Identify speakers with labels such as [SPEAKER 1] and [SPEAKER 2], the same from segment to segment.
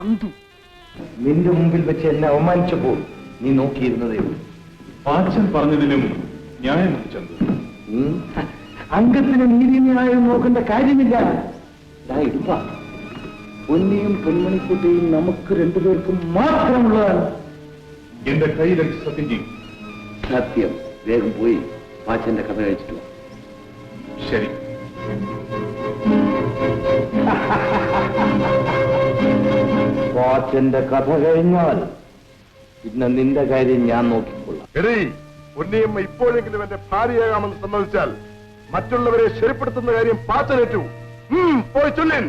[SPEAKER 1] നിന്റെ മുമ്പിൽ വെച്ച് എന്നെ അവമാനിച്ചപ്പോൾ നീ നോക്കിയിരുന്നതേ ഉള്ളൂ.
[SPEAKER 2] പാച്ചൻ പറഞ്ഞതിലും ന്യായമുണ്ട് ചന്തു.
[SPEAKER 1] അംഗത്തിന് നീതി ന്യായം നോക്കേണ്ട കാര്യമില്ല. ഇടുപ്പ പൊന്നിയും പൊന്മണിക്കുട്ടിയും നമുക്ക് രണ്ടുപേർക്കും മാത്രമുള്ളതാണ്.
[SPEAKER 2] എന്റെ കയ്യിലേക്ക് സത്യം ചെയ്യും.
[SPEAKER 1] സത്യം. വേഗം പോയി പാച്ചന്റെ കഥ കഴിച്ചിട്ട് വാ.
[SPEAKER 2] ശരി.
[SPEAKER 1] പാച്ചന്റെ കഥ കഴിഞ്ഞാൽ പിന്നെ നിന്റെ കാര്യം ഞാൻ നോക്കിക്കൊള്ളാം.
[SPEAKER 3] എടീ, പൊന്നിയമ്മ ഇപ്പോഴെങ്കിലും എന്റെ ഭാര്യയാകാമെന്ന് സമ്മതിച്ചാൽ മറ്റുള്ളവരെ ശരിപ്പെടുത്തുന്ന കാര്യം പാച്ചനേറ്റു. പോയി ചൊല്ലിൻ.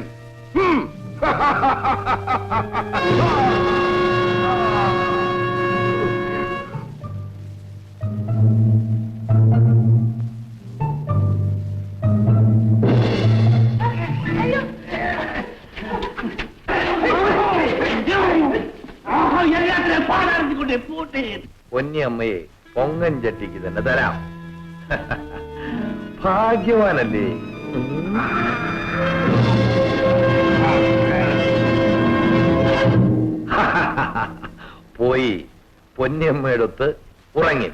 [SPEAKER 1] പൊന്നിയമ്മയെ പൊങ്ങൻ ചട്ടിക്ക് തന്നെ തരാം. ഭാഗ്യവാനല്ലേ? പോയി പൊന്നിയമ്മയുടെ ഒത്ത് ഉറങ്ങി.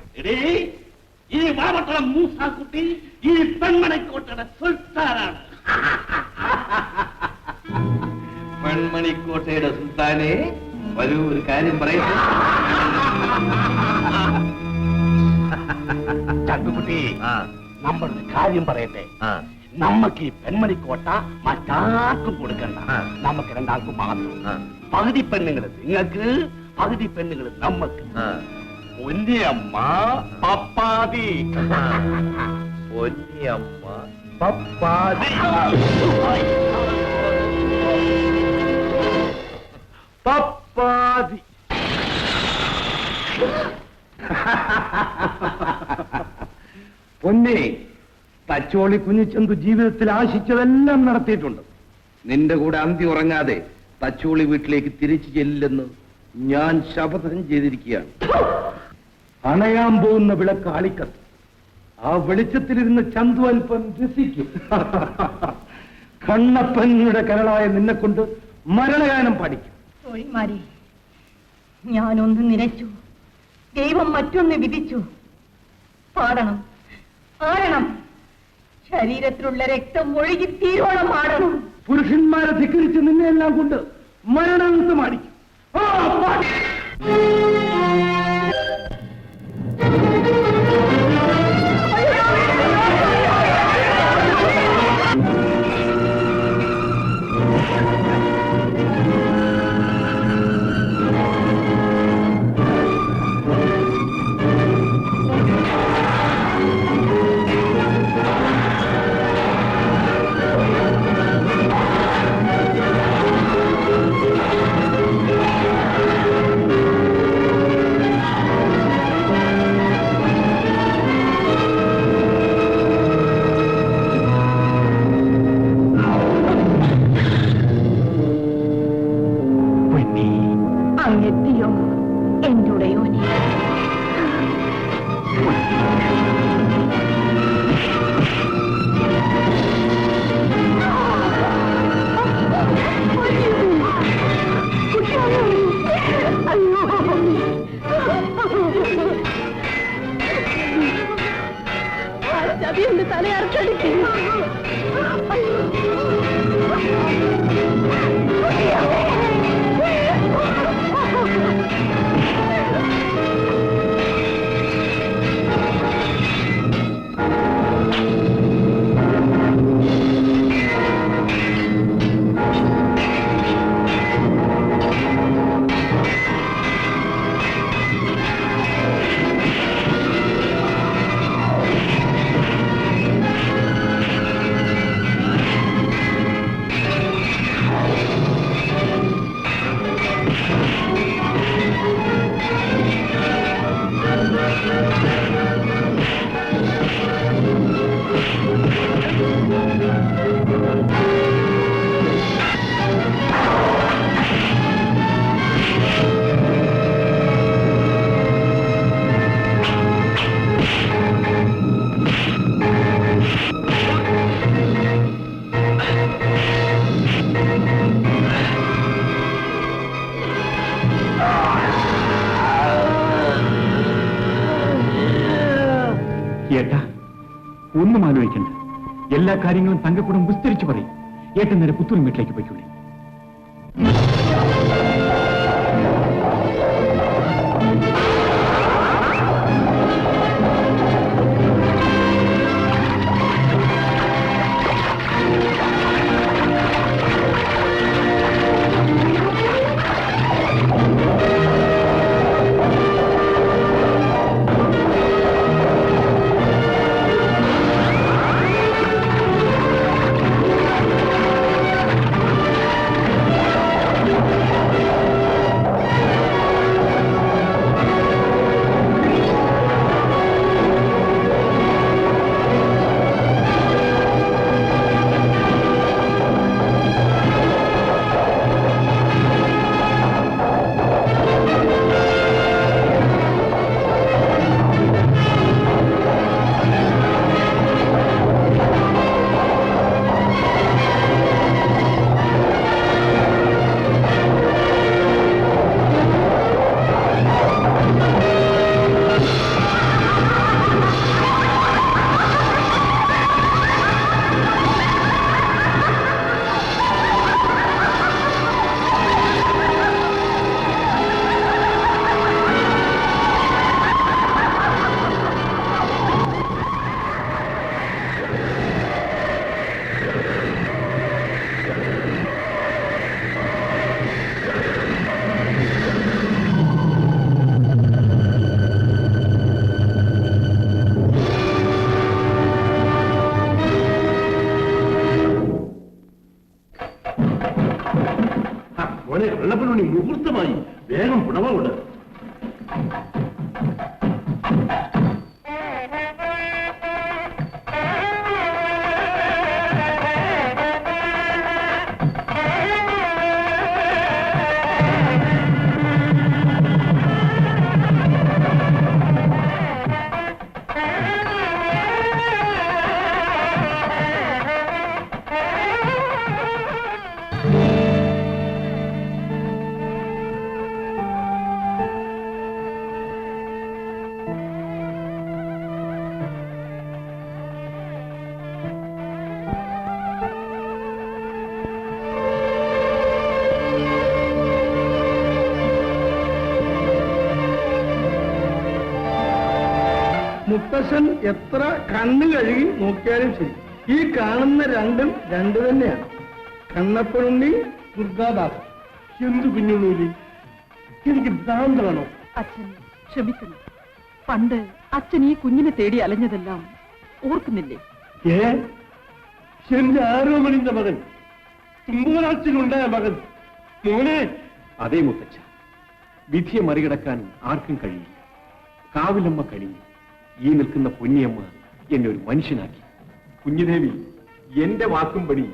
[SPEAKER 4] ഈ വാവട്ടം മൂസാക്കുട്ടി ഈ പെൺമണിക്കോട്ടയുടെ സുൽത്താനാണ്.
[SPEAKER 1] പെൺമണിക്കോട്ടയുടെ സുൽത്താനെ, വരൂ, ഒരു കാര്യം പറയട്ടെ.
[SPEAKER 4] ചന്തുകുട്ടി, നമ്മളൊരു കാര്യം പറയട്ടെ. നമുക്ക് ഈ പെൺമണിക്കോട്ട മറ്റാർക്കും കൊടുക്കണ്ട. നമുക്ക് രണ്ടാൾക്കും മാത്രം. പകുതി പെണ്ണുങ്ങൾ നിങ്ങൾക്ക്, പകുതി പെണ്ണുങ്ങൾ നമുക്ക്. പൊന്നിയമ്മ പപ്പാതി.
[SPEAKER 1] പൊന്നിയമ്മ പപ്പാതി. പപ്പാതി. പൊന്നെ, തച്ചോളി കുഞ്ഞിച്ചന്തു ജീവിതത്തിൽ ആശിച്ചതെല്ലാം നടത്തിയിട്ടുണ്ട്. നിന്റെ കൂടെ അന്തി ഉറങ്ങാതെ തച്ചോളി വീട്ടിലേക്ക് തിരിച്ചു ചെല്ലില്ലെന്ന് ഞാൻ ശപഥം ചെയ്തിരിക്കുകയാണ്. അണയാൻ പോകുന്ന വിളക്ക് ആളിക്കത്ത്. ആ വെളിച്ചത്തിലിരുന്ന് ചന്തു അല്പം രസിക്കും. കണ്ണപ്പനുടെ കരളായ നിന്നെ കൊണ്ട് മരണഗാനം പഠിക്കും.
[SPEAKER 5] ഞാനൊന്ന് നിരച്ചു, ദൈവം മറ്റൊന്ന് വിധിച്ചു. പാടണം, ആടണം, ശരീരത്തിലുള്ള രക്തം ഒഴുകി തീരോളം ആടണം.
[SPEAKER 1] പുരുഷന്മാരെ ധിക്കരിച്ച് നിന്നെയെല്ലാം കൊണ്ട് മരണനൃത്തം അടിക്കും.
[SPEAKER 5] അങ്ങെത്തിയോ എന്റെ ഉടയോനെ? ചതിയുണ്ട്, തലയർക്കടിക്കുന്നു.
[SPEAKER 6] ഏട്ടാ ഒന്നും ആലോചിക്കണ്ട. എല്ലാ കാര്യങ്ങളും തങ്കക്കൂടം വിസ്തരിച്ചു പറയും. ഏട്ടൻ നേരെ പുത്തൂരും വീട്ടിലേക്ക് പോയിക്കൂടെ?
[SPEAKER 3] വെള്ളപ്പനുണ്ണി മുഹൂർത്തമായി, വേഗം പുടവ കൊണ്ട്.
[SPEAKER 7] മുത്തശ്ശൻ എത്ര കണ്ണ് കഴുകി നോക്കിയാലും ശരി, ഈ കാണുന്ന രണ്ടും രണ്ട് തന്നെയാണ്. കണ്ണപ്പനുണ്ണി, ദുർഗാദാസ്.
[SPEAKER 3] എന്തു കുഞ്ഞുണ്ണൂലി, എനിക്ക് ഭ്രാന്തമാണോ?
[SPEAKER 8] അച്ഛൻ ക്ഷമിക്കണം. പണ്ട് അച്ഛൻ ഈ കുഞ്ഞിനെ തേടി അലഞ്ഞതെല്ലാം ഓർക്കുന്നില്ലേ?
[SPEAKER 3] എന്റെ ആരോമണിന്റെ മകൻ, തുമ്പോരാച്ചിലുണ്ടായ മകൻ, മോനെ.
[SPEAKER 6] അതേ മുത്തച്ഛ, വിധിയെ മറികടക്കാൻ ആർക്കും കഴിയില്ല. കാവിലമ്മ കഴിഞ്ഞു, ഈ നിൽക്കുന്ന പൊന്നിയമ്മ എന്നെ ഒരു മനുഷ്യനാക്കി. കുഞ്ഞുദേവി, എന്റെ വാക്കുംപടി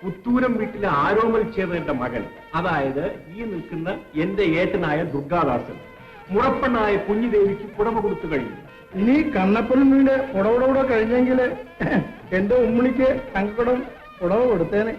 [SPEAKER 6] പുത്തൂരം വീട്ടിലെ ആരോമൽ ചെയ്തതിന്റെ മകൻ, അതായത് ഈ നിൽക്കുന്ന എന്റെ ഏട്ടനായ ദുർഗാദാസൻ, മുറപ്പെണ്ണായ കുഞ്ഞുദേവിക്ക് പുടവ കൊടുത്തു കഴിഞ്ഞു.
[SPEAKER 7] ഇനി കണ്ണപ്പനുണ്ണിയുടെ പുടവൂടെ കഴിഞ്ഞെങ്കിൽ എന്റെ ഉമ്മണിക്ക് തങ്കക്കുടം പുടവ കൊടുത്തേനെ.